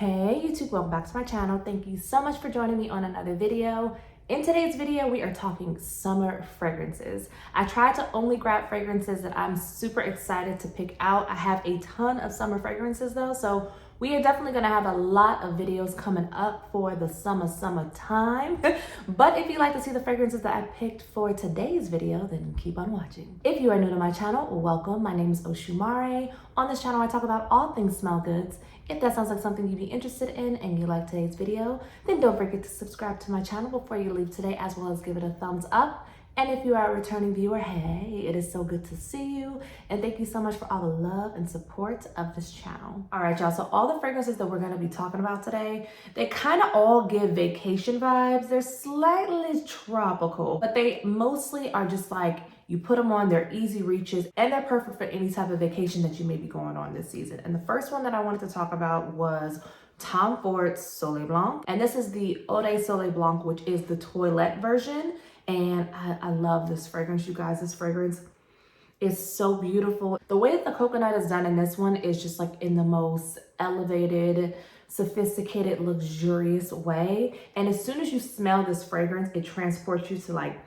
Hey YouTube, welcome back to my channel. Thank you so much for joining me on another video. In today's video, we are talking summer fragrances. I tried to only grab fragrances that I'm super excited to pick out. I have a ton of summer fragrances though, so we are definitely gonna have a lot of videos coming up for the summertime. But if you like to see the fragrances that I picked for today's video, then keep on watching. If you are new to my channel, welcome. My name is Oshumare. On this channel, I talk about all things smell goods. If that sounds like something you'd be interested in and you like today's video, then don't forget to subscribe to my channel before you leave today, as well as give it a thumbs up. And if you are a returning viewer, hey, it is so good to see you. And thank you so much for all the love and support of this channel. All right, y'all, so all the fragrances that we're gonna be talking about today, they kind of all give vacation vibes. They're slightly tropical, but they mostly are just like, you put them on, they're easy reaches, and they're perfect for any type of vacation that you may be going on this season. And the first one that I wanted to talk about was Tom Ford's Soilel Blanc. And this is the Eau de Soilel Blanc, which is the toilette version. And I love this fragrance, you guys. This fragrance is so beautiful. The way that the coconut is done in this one is just like in the most elevated, sophisticated, luxurious way. And as soon as you smell this fragrance, it transports you to like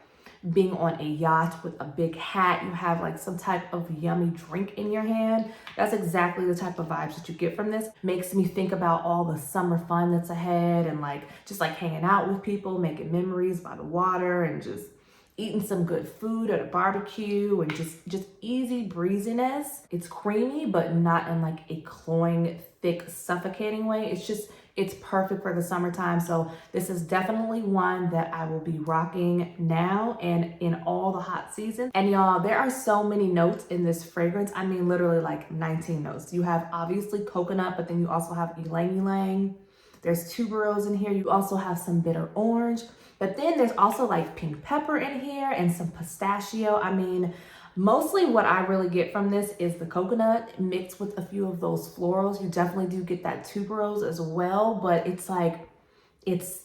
being on a yacht with a big hat. You have like some type of yummy drink in your hand. That's exactly the type of vibes that you get from this. Makes me think about all the summer fun that's ahead and like just like hanging out with people, making memories by the water and just eating some good food at a barbecue and just easy breeziness. It's creamy, but not in like a cloying, thick, suffocating way. It's perfect for the summertime. So this is definitely one that I will be rocking now and in all the hot seasons. And y'all, there are so many notes in this fragrance. I mean, literally like 19 notes. You have obviously coconut, but then you also have ylang ylang. There's tuberose in here. You also have some bitter orange, but then there's also like pink pepper in here and some pistachio. I mean, mostly what I really get from this is the coconut mixed with a few of those florals. You definitely do get that tuberose as well, but it's like, it's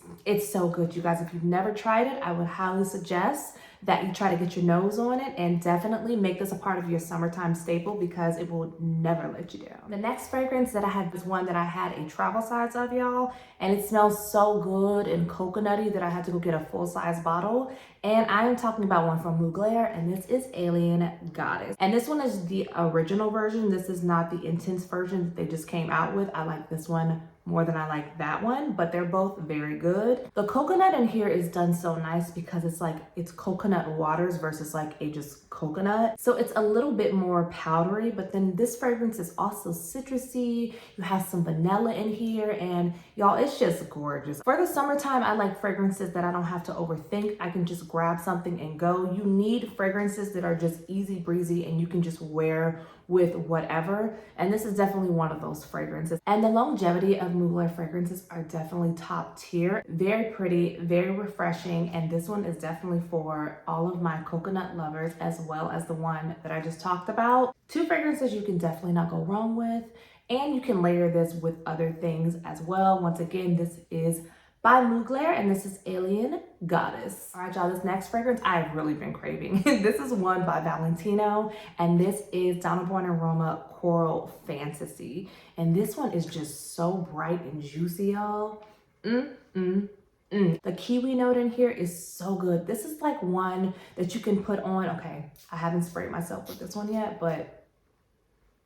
so good, you guys. If you've never tried it, I would highly suggest that you try to get your nose on it and definitely make this a part of your summertime staple because it will never let you down. The next fragrance that I had was one that I had a travel size of, y'all, and it smells so good and coconutty that I had to go get a full size bottle. And I am talking about one from Mugler, and this is Alien Goddess. And this one is the original version. This is not the intense version that they just came out with. I like this one more than I like that one, but they're both very good. The coconut in here is done so nice because it's like, it's coconut waters versus like a just coconut. So it's a little bit more powdery, but then this fragrance is also citrusy. You have some vanilla in here, and y'all, it's just gorgeous. For the summertime, I like fragrances that I don't have to overthink. I can just grab something and go. You need fragrances that are just easy breezy and you can just wear with whatever, and this is definitely one of those fragrances. And the longevity of Mugler fragrances are definitely top tier. Very pretty, very refreshing, and this one is definitely for all of my coconut lovers as well as the one that I just talked about. Two fragrances you can definitely not go wrong with, and you can layer this with other things as well. Once again, this is by Mugler, and this is Alien Goddess. All right, y'all, this next fragrance I've really been craving. This is one by Valentino, and this is Donna Born Aroma Coral Fantasy. And this one is just so bright and juicy, y'all. The kiwi note in here is so good. This is like one that you can put on. Okay, I haven't sprayed myself with this one yet, but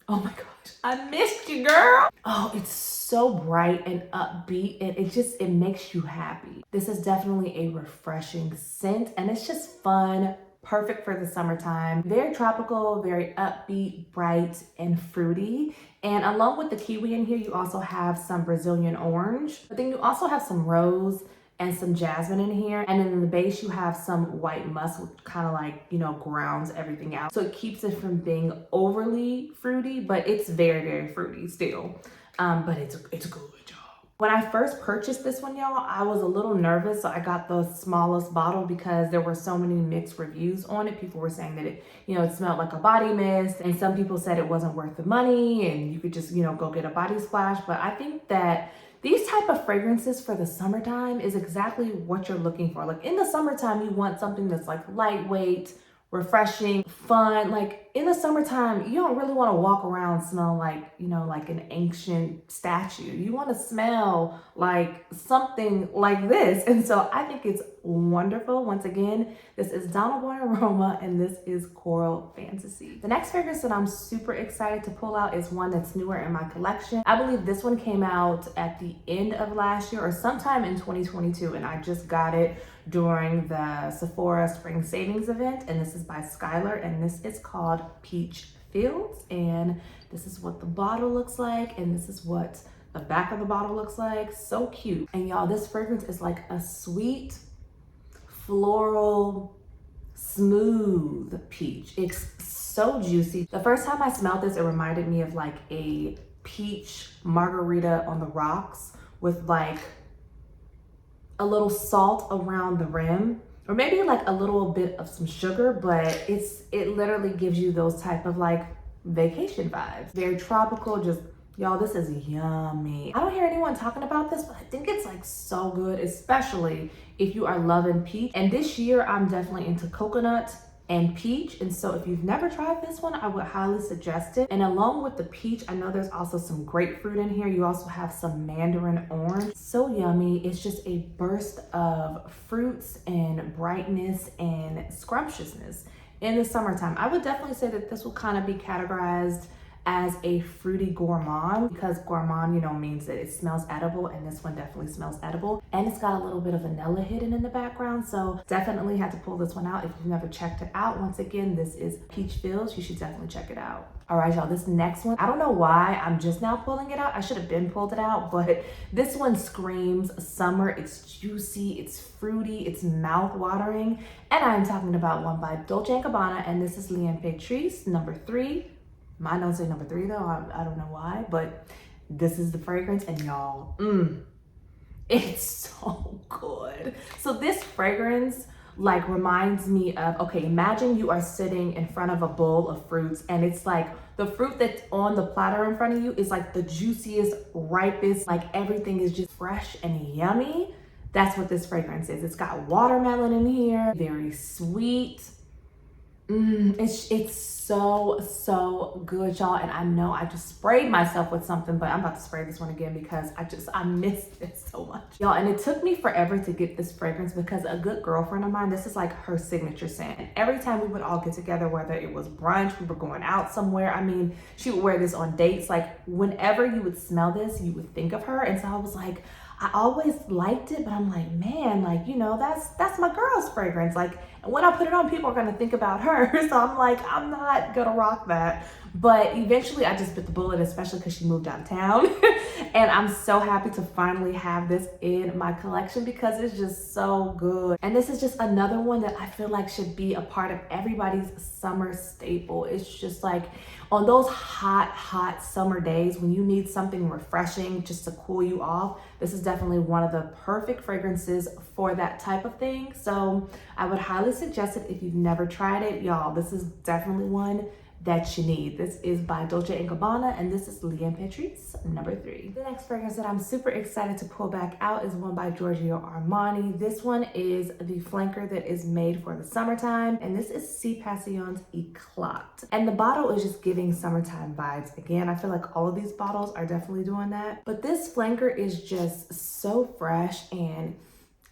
oh my gosh, I missed you, girl. Oh, it's so bright and upbeat, and it makes you happy. This is definitely a refreshing scent, and it's just fun, perfect for the summertime. Very tropical, very upbeat, bright, and fruity. And along with the kiwi in here, you also have some Brazilian orange, but then you also have some rose and some jasmine in here. And then in the base, you have some white musk, which kind of like, you know, grounds everything out. So it keeps it from being overly fruity, but it's very, very fruity still. But it's good, y'all. When I first purchased this one, y'all, I was a little nervous. So I got the smallest bottle because there were so many mixed reviews on it. People were saying that it, you know, it smelled like a body mist, and some people said it wasn't worth the money and you could just, you know, go get a body splash. But I think that these type of fragrances for the summertime is exactly what you're looking for. Like in the summertime, you want something that's like lightweight, refreshing, fun. Like in the summertime, you don't really want to walk around smelling like, you know, like an ancient statue. You want to smell like something like this. And so I think it's wonderful. Once again, this is Donald Boy Aroma and this is Coral Fantasy. The next fragrance that I'm super excited to pull out is one that's newer in my collection. I believe this one came out at the end of last year or sometime in 2022, and I just got it during the Sephora Spring Savings event, and this is by Skylar, and this is called Peach Fields, and this is what the bottle looks like, and this is what the back of the bottle looks like. So cute. And y'all, this fragrance is like a sweet, floral, smooth peach. It's so juicy. The first time I smelled this, it reminded me of like a peach margarita on the rocks with like a little salt around the rim, or maybe like a little bit of some sugar, but it literally gives you those type of like vacation vibes. Very tropical, just y'all, this is yummy. I don't hear anyone talking about this, but I think it's like so good, especially if you are loving peach. And this year I'm definitely into coconut and peach, and so if you've never tried this one, I would highly suggest it. And along with the peach, I know there's also some grapefruit in here. You also have some mandarin orange. So yummy. It's just a burst of fruits and brightness and scrumptiousness in the summertime. I would definitely say that this will kind of be categorized as a fruity gourmand, because gourmand, you know, means that it smells edible, and this one definitely smells edible. And it's got a little bit of vanilla hidden in the background, so definitely had to pull this one out if you've never checked it out. Once again, this is Peach Fields. You should definitely check it out. All right, y'all, this next one, I don't know why I'm just now pulling it out. I should have been pulled it out, but this one screams summer. It's juicy, it's fruity, it's mouth-watering, and I'm talking about one by Dolce & Gabbana, and this is L'Impératrice number 3. Mine don't say number 3 though, I don't know why, but this is the fragrance, and y'all, it's so good. So this fragrance like reminds me of, okay, imagine you are sitting in front of a bowl of fruits, and it's like the fruit that's on the platter in front of you is like the juiciest, ripest, like everything is just fresh and yummy. That's what this fragrance is. It's got watermelon in here, very sweet. It's so good, y'all. And I know I just sprayed myself with something, but I'm about to spray this one again because I missed it so much, y'all. And it took me forever to get this fragrance because a good girlfriend of mine, this is like her signature scent. And every time we would all get together, whether it was brunch, we were going out somewhere, I mean, she would wear this on dates. Like whenever you would smell this, you would think of her. And so I was like, I always liked it, but I'm like, man, like, you know, that's my girl's fragrance. Like, when I put it on, people are gonna think about her. So I'm like, I'm not gonna rock that. But eventually I just bit the bullet, especially because she moved downtown. And I'm so happy to finally have this in my collection because it's just so good. And this is just another one that I feel like should be a part of everybody's summer staple. It's just like on those hot summer days when you need something refreshing just to cool you off, this is definitely one of the perfect fragrances for that type of thing. So I would highly suggest it if you've never tried it. Y'all, this is definitely one that you need. This is by Dolce & Gabbana, and this is L'Impératrice number 3. The next fragrance that I'm super excited to pull back out is one by Giorgio Armani. This one is the flanker that is made for the summertime, and this is Si Passion's Eclat. And the bottle is just giving summertime vibes. Again, I feel like all of these bottles are definitely doing that, but this flanker is just so fresh and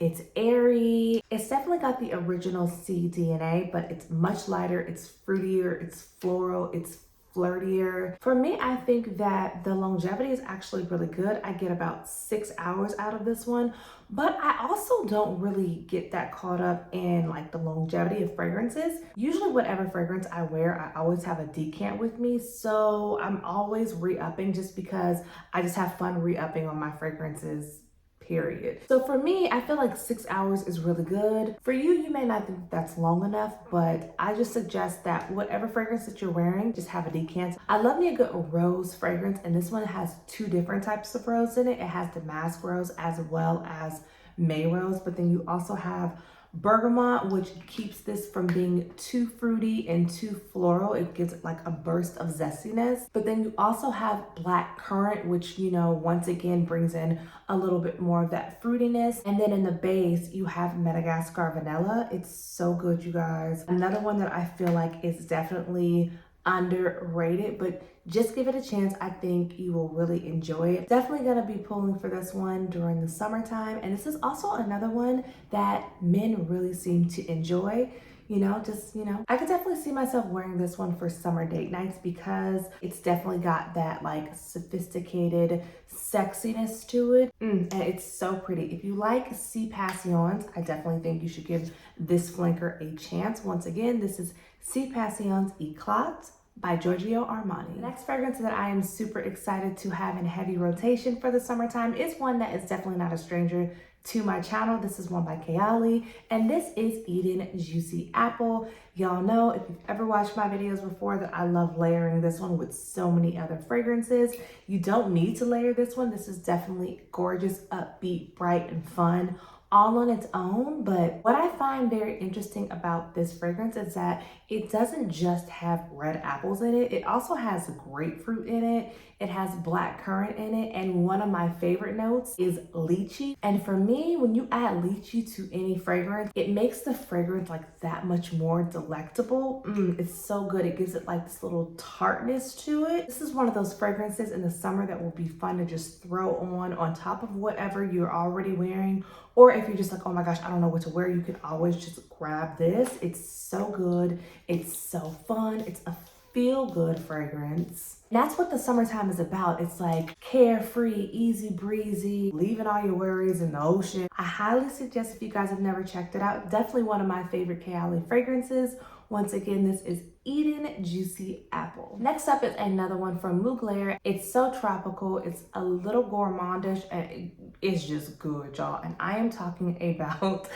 it's airy. It's definitely got the original C DNA, but it's much lighter, it's fruitier, it's floral, it's flirtier. For me, I think that the longevity is actually really good. I get about 6 hours out of this one, but I also don't really get that caught up in like the longevity of fragrances. Usually whatever fragrance I wear, I always have a decant with me. So I'm always re-upping just because I just have fun re-upping on my fragrances, period. So for me, I feel like 6 hours is really good. For you, you may not think that's long enough, but I just suggest that whatever fragrance that you're wearing, just have a decant. I love me a good rose fragrance, and this one has 2 different types of rose in it. It has damask rose as well as May rose, but then you also have bergamot, which keeps this from being too fruity and too floral. It gives it like a burst of zestiness. But then you also have black currant, which, you know, once again brings in a little bit more of that fruitiness. And then in the base, you have Madagascar vanilla. It's so good, you guys. Another one that I feel like is definitely underrated, but just give it a chance. I think you will really enjoy it. Definitely gonna be pulling for this one during the summertime. And this is also another one that men really seem to enjoy. You know, just, you know, I could definitely see myself wearing this one for summer date nights because it's definitely got that like sophisticated sexiness to it. And it's so pretty. If you like Sea Passions, I definitely think you should give this flanker a chance. Once again, this is Sea Passions Eclat by Giorgio Armani. The next fragrance that I am super excited to have in heavy rotation for the summertime is one that is definitely not a stranger to my channel. This is one by KAYALI, and this is Eden Juicy Apple. Y'all know, if you've ever watched my videos before, that I love layering this one with so many other fragrances. You don't need to layer this one. This is definitely gorgeous, upbeat, bright, and fun, all on its own. But what I find very interesting about this fragrance is that it doesn't just have red apples in it. It also has grapefruit in it. It has black currant in it. And one of my favorite notes is lychee. And for me, when you add lychee to any fragrance, it makes the fragrance like that much more delectable. It's so good. It gives it like this little tartness to it. This is one of those fragrances in the summer that will be fun to just throw on top of whatever you're already wearing. Or if you're just like, oh my gosh, I don't know what to wear, you can always just grab this. It's so good. It's so fun. It's a feel-good fragrance. And that's what the summertime is about. It's like carefree, easy breezy, leaving all your worries in the ocean. I highly suggest, if you guys have never checked it out, definitely one of my favorite KAYALI fragrances. Once again, this is Eden Juicy Apple. Next up is another one from Mugler. It's so tropical. It's a little gourmandish and it's just good, y'all. And I am talking about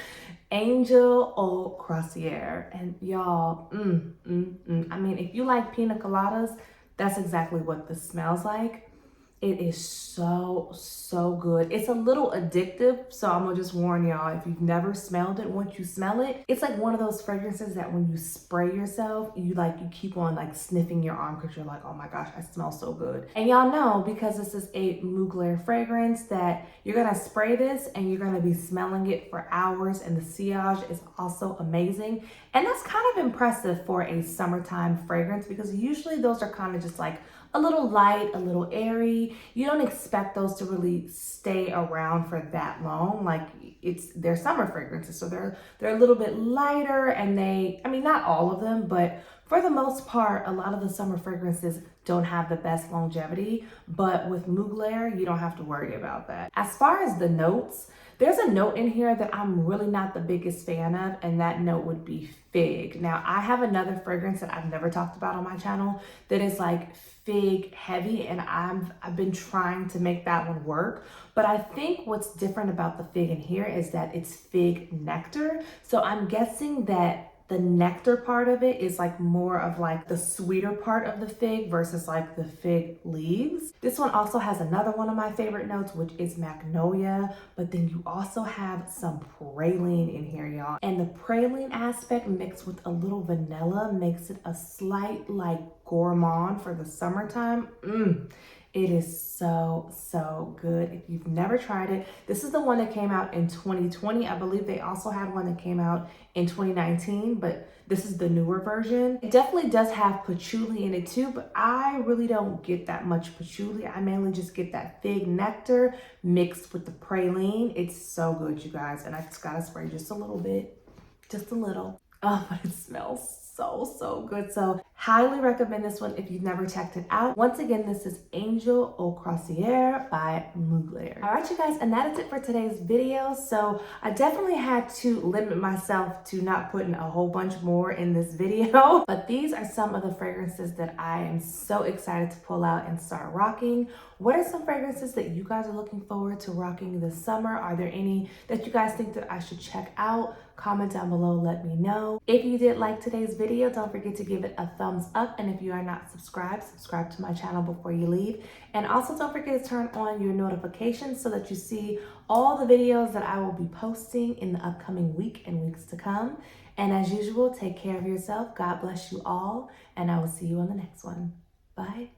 Angel Eau Croisiere. And y'all, I mean, if you like pina coladas, that's exactly what this smells like. It is so good. It's a little addictive, so I'm gonna just warn y'all, if you've never smelled it, once you smell it, it's like one of those fragrances that when you spray yourself, you keep on like sniffing your arm because you're like, oh my gosh, I smell so good. And y'all know, because this is a Mugler fragrance, that you're gonna spray this and you're gonna be smelling it for hours, and the sillage is also amazing. And that's kind of impressive for a summertime fragrance because usually those are kind of just like a little light, a little airy. You don't expect those to really stay around for that long. Like they're summer fragrances, so they're a little bit lighter, and I mean, not all of them, but for the most part, a lot of the summer fragrances don't have the best longevity. But with Mugler, you don't have to worry about that. As far as the notes, there's a note in here that I'm really not the biggest fan of, and that note would be fig. Now, I have another fragrance that I've never talked about on my channel that is like fig heavy, and I've been trying to make that one work. But I think what's different about the fig in here is that it's fig nectar. So I'm guessing that the nectar part of it is like more of like the sweeter part of the fig versus like the fig leaves. This one also has another one of my favorite notes, which is magnolia, but then you also have some praline in here, y'all. And the praline aspect mixed with a little vanilla makes it a slight like gourmand for the summertime. It is so good. If you've never tried it, this is the one that came out in 2020. I believe they also had one that came out in 2019, but this is the newer version. It definitely does have patchouli in it too, but I really don't get that much patchouli. I mainly just get that fig nectar mixed with the praline. It's so good, you guys. And I just gotta spray just a little bit, just a little. Oh, but it smells so good. So highly recommend this one if you've never checked it out. Once again, this is Angel Eau Croisiere by Mugler. All right, you guys, and that is it for today's video. So I definitely had to limit myself to not putting a whole bunch more in this video, but these are some of the fragrances that I am so excited to pull out and start rocking. What are some fragrances that you guys are looking forward to rocking this summer? Are there any that you guys think that I should check out? comment down below, let me know. If you did like today's video, don't forget to give it a thumbs up. And if you are not subscribed, subscribe to my channel before you leave. And also don't forget to turn on your notifications so that you see all the videos that I will be posting in the upcoming week and weeks to come. And as usual, take care of yourself. God bless you all. And I will see you on the next one. Bye.